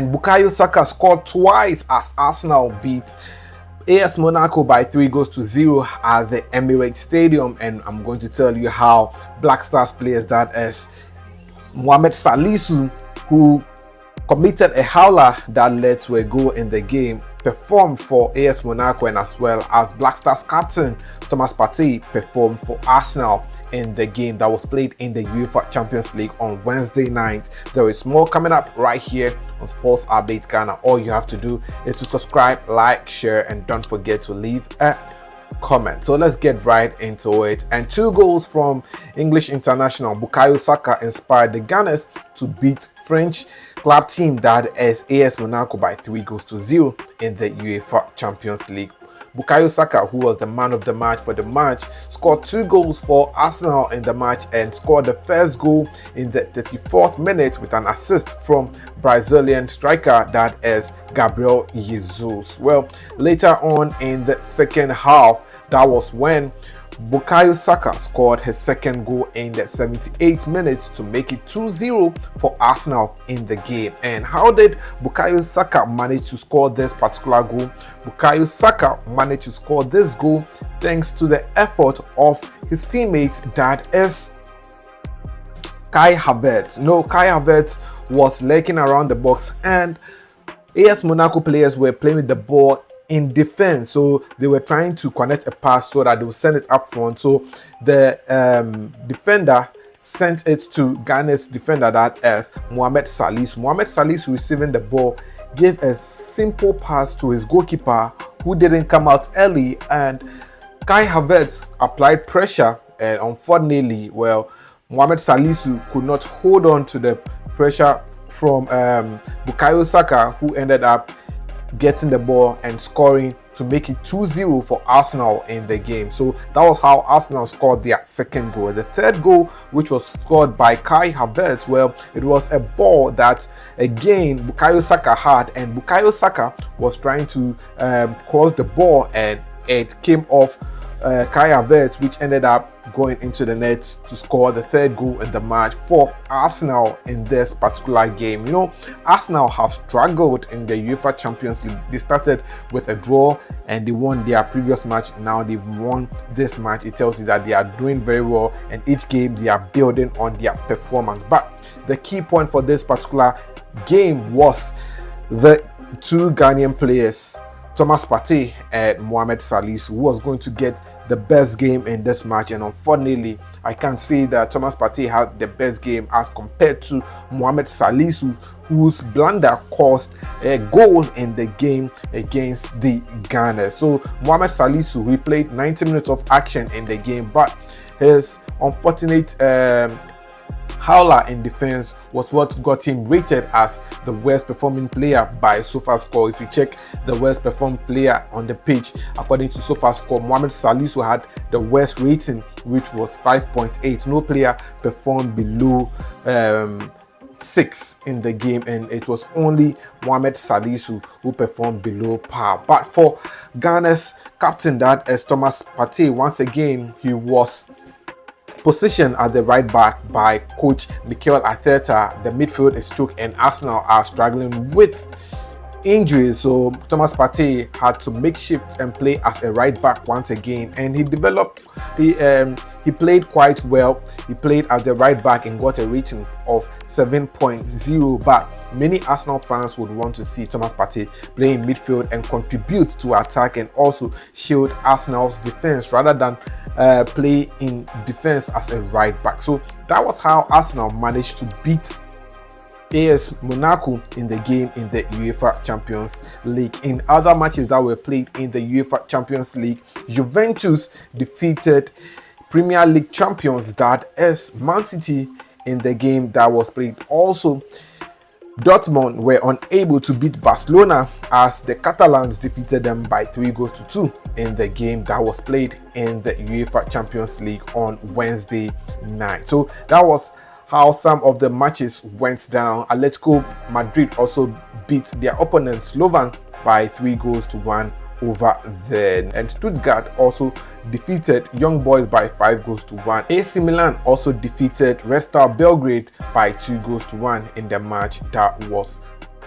and Bukayo Saka scored twice as Arsenal beat AS Monaco by 3-0 at the Emirates Stadium. And I'm going to tell you how Black Stars players, that is Mohamed Salisu, who committed a howler that led to a goal in the game, performed for AS Monaco, and as well as Black Stars captain Thomas Partey performed for Arsenal in the game that was played in the UEFA Champions League on Wednesday night. There is more coming up right here on Sports Update Ghana. All you have to do is to subscribe, like, share, and don't forget to leave a comment. So let's get right into it. And 2 goals from English international Bukayo Saka inspired the Gunners to beat French club team, that is AS Monaco, by 3-0 in the UEFA Champions League. Bukayo Saka, who was the man of the match for the match, scored 2 goals for Arsenal in the match and scored the first goal in the 34th minute with an assist from Brazilian striker, that is Gabriel Jesus. Well, later on in the second half, that was when Bukayo Saka scored his second goal in the 78th minute to make it 2-0 for Arsenal in the game. And how did Bukayo Saka manage to score this particular goal? Bukayo Saka managed to score this goal thanks to the effort of his teammate, that is Kai Havertz. Kai Havertz was lurking around the box, and AS Monaco players were playing with the ball in defense, so they were trying to connect a pass so that they would send it up front. So the defender sent it to Ghana's defender, that is Mohamed Salisu. Mohamed Salisu, receiving the ball, gave a simple pass to his goalkeeper, who didn't come out early, and Kai Havertz applied pressure, and unfortunately, well, Mohamed Salisu could not hold on to the pressure from Bukayo Saka, who ended up getting the ball and scoring to make it 2-0 for Arsenal in the game. So that was how Arsenal scored their second goal. The third goal, which was scored by Kai Havertz, well, it was a ball that again Bukayo Saka had, and Bukayo Saka was trying to cross the ball, and it came off Kai Havertz, which ended up going into the net to score the third goal in the match for Arsenal in this particular game. Arsenal have struggled in the UEFA Champions League. They started with a draw and they won their previous match. Now they've won this match. It tells you that they are doing very well, and each game they are building on their performance. But the key point for this particular game was the 2 Ghanaian players, Thomas Partey and Mohamed Salisu, who was going to get the best game in this match. And unfortunately, I can say that Thomas Partey had the best game as compared to Mohamed Salisu, whose blunder caused a goal in the game against the Ghana. So Mohamed Salisu, he played 90 minutes of action in the game, but his unfortunate howler in defense was what got him rated as the worst performing player by SofaScore. If you check the worst performed player on the page, according to SofaScore, Mohamed Salisu had the worst rating, which was 5.8. No player performed below 6 in the game, and it was only Mohamed Salisu who performed below par. But for Ghana's captain, that is Thomas Partey, once again he was positioned at the right back by coach Mikel Arteta. The midfield is choked and Arsenal are struggling with injuries, so Thomas Partey had to make shift and play as a right back once again, and he played quite well. He played as the right back and got a rating of 7.0, but many Arsenal fans would want to see Thomas Partey play in midfield and contribute to attack and also shield Arsenal's defense rather than play in defense as a right back. So that was how Arsenal managed to beat AS Monaco in the game in the UEFA Champions League. In other matches that were played in the UEFA Champions League, Juventus defeated Premier League champions, that is Man City, in the game that was played. Also, Dortmund were unable to beat Barcelona as the Catalans defeated them by 3-2 in the game that was played in the UEFA Champions League on Wednesday night. So that was how some of the matches went down. Atletico Madrid also beat their opponent Slovan by 3-1 over there, and Stuttgart also defeated Young Boys by 5-1. AC Milan also defeated Red Star Belgrade by 2-1 in the match that was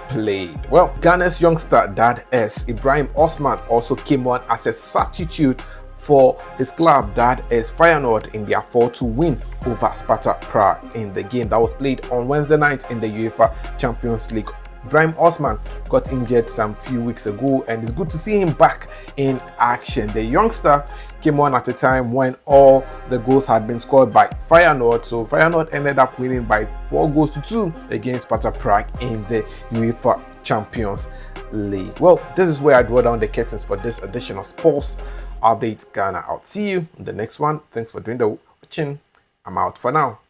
played. Well, Ghana's youngster, that is Ibrahim Osman, also came on as a substitute for his club, that is Feyenoord, in their 4-2 win over Sparta Prague in the game that was played on Wednesday night in the UEFA Champions League. Ibrahim Osman got injured some few weeks ago, and it's good to see him back in action. The youngster came on at a time when all the goals had been scored by Feyenoord, so Feyenoord ended up winning by 4-2 against Sparta Prague in the UEFA Champions League. Well, this is where I draw down the curtains for this edition of Sports Update Ghana. I'll see you in the next one. Thanks for doing the watching. I'm out for now.